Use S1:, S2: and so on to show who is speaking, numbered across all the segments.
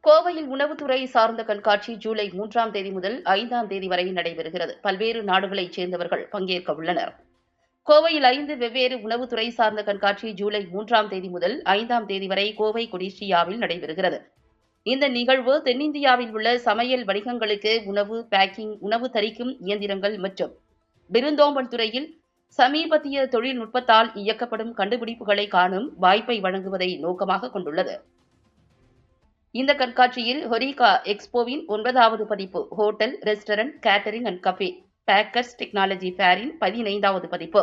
S1: கோவையில் உணவுத்துறை சார்ந்த கண்காட்சி ஜூலை 3ஆம் தேதி முதல் 5ஆம் தேதி வரை நடைபெறுகிறது. பல்வேறு நாடுகளைச் சேர்ந்தவர்கள் பங்கேற்க உள்ளனர். கோவையில் 5 வெவ்வேறு உணவுத்துறை சார்ந்த கண்காட்சி ஜூலை 3ஆம் தேதி முதல் 5ஆம் தேதி வரை கோவை கொடிஷியாவில் நடைபெறுகிறது. இந்த நிகழ்வு தென்னிந்தியாவில் உள்ள சமையல் வணிகங்களுக்கு உணவு பேக்கிங், உணவு தரிக்கும் இயந்திரங்கள் மற்றும் விருந்தோம்பல் துறையில் சமீபத்திய தொழில்நுட்பத்தால் இயக்கப்படும் கண்டுபிடிப்புகளை காணும் வாய்ப்பை வழங்குவதை நோக்கமாக கொண்டுள்ளது. இந்த கண்காட்சியில் ஹொரிகா எக்ஸ்போவின் 9வது பதிப்பு, hotel, restaurant, catering and cafe bakers technology ஃபேரின் 15வது பதிப்பு,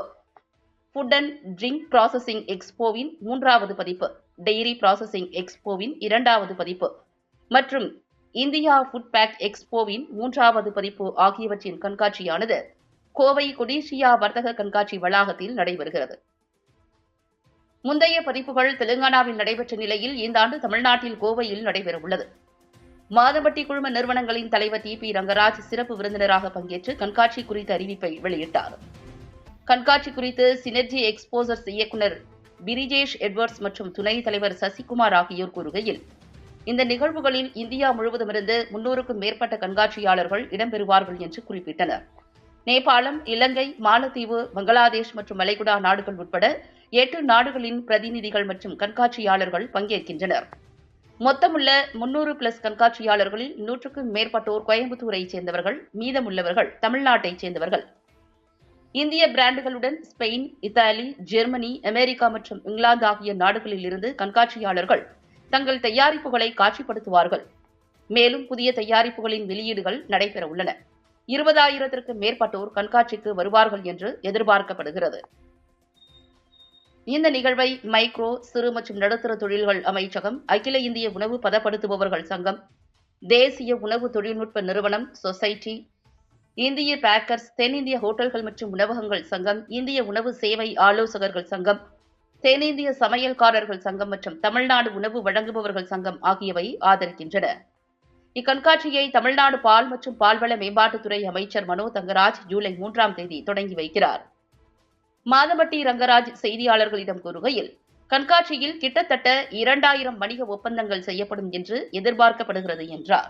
S1: ஃபுட் அண்ட் ட்ரிங்க் ப்ராசஸிங் எக்ஸ்போவின் 3வது பதிப்பு, டெய்ரி ப்ராசஸிங் எக்ஸ்போவின் 2வது பதிப்பு மற்றும் இந்தியா ஃபுட் பேக் எக்ஸ்போவின் 3வது பதிப்பு ஆகியவற்றின் கண்காட்சியானது கோவை கொடிஷியா வர்த்தக கண்காட்சி வளாகத்தில் நடைபெறுகிறது. முந்தைய பதிப்புகள் தெலுங்கானாவில் நடைபெற்ற நிலையில் இந்த ஆண்டு தமிழ்நாட்டில் கோவையில் நடைபெறவுள்ளது. மாதம்பட்டி குழும நிறுவனங்களின் தலைவர் டி.பி. ரங்கராஜ் சிறப்பு விருந்தினராக பங்கேற்று கண்காட்சி குறித்த அறிவிப்பை வெளியிட்டார். கண்காட்சி குறித்து சினர்ஜி எக்ஸ்போசர்ஸ் இயக்குநர் பிரிஜேஷ் எட்வர்ட்ஸ் மற்றும் துணைத் தலைவர் சசிகுமார் ஆகியோர் கூறுகையில், இந்த நிகழ்வுகளில் இந்தியா முழுவதுமிருந்து 300க்கும் மேற்பட்ட கண்காட்சியாளர்கள் இடம்பெறுவார்கள் என்று குறிப்பிட்டனர். நேபாளம், இலங்கை, மாலத்தீவு, பங்களாதேஷ் மற்றும் மலைகுடா நாடுகள் உட்பட 8 நாடுகளின் பிரதிநிதிகள் மற்றும் கண்காட்சியாளர்கள் பங்கேற்கின்றனர். மொத்தமுள்ள 300+ கண்காட்சியாளர்களில் 100க்கும் மேற்பட்டோர் கோயம்புத்தூரைச் சேர்ந்தவர்கள், மீதமுள்ளவர்கள் தமிழ்நாட்டைச் சேர்ந்தவர்கள். இந்திய பிராண்டுகளுடன் ஸ்பெயின், இத்தாலி, ஜெர்மனி, அமெரிக்கா மற்றும் இங்கிலாந்து ஆகிய நாடுகளில் இருந்து கண்காட்சியாளர்கள் தங்கள் தயாரிப்புகளை காட்சிப்படுத்துவார்கள். மேலும் புதிய தயாரிப்புகளின் வெளியீடுகள் நடைபெறவுள்ளன. 20,000க்கும் மேற்பட்டோர் கண்காட்சிக்கு வருவார்கள் என்று எதிர்பார்க்கப்படுகிறது. இந்த நிகழ்வை மைக்ரோ, சிறு மற்றும் நடுத்தர தொழில்கள் அமைச்சகம், அகில இந்திய உணவு பதப்படுத்துபவர்கள் சங்கம், தேசிய உணவு தொழில்நுட்ப நிறுவனம், சொசைட்டி, இந்திய பேக்கர்ஸ், தென்னிந்திய ஹோட்டல்கள் மற்றும் உணவகங்கள் சங்கம், இந்திய உணவு சேவை ஆலோசகர்கள் சங்கம், தென்னிந்திய சமையல்காரர்கள் சங்கம் மற்றும் தமிழ்நாடு உணவு வழங்குபவர்கள் சங்கம் ஆகியவை ஆதரிக்கின்றன. இக்கண்காட்சியை தமிழ்நாடு பால் மற்றும் பால்வள மேம்பாட்டுத்துறை அமைச்சர் மனோ தங்கராஜ் ஜூலை 3ஆம் தேதி தொடங்கி வைக்கிறார். மாதம்பட்டி ரங்கராஜ் செய்தியாளர்களிடம் கூறுகையில், கண்காட்சியில் கிட்டத்தட்ட 2000 வணிக ஒப்பந்தங்கள் செய்யப்படும் என்று எதிர்பார்க்கப்படுகிறது என்றார்.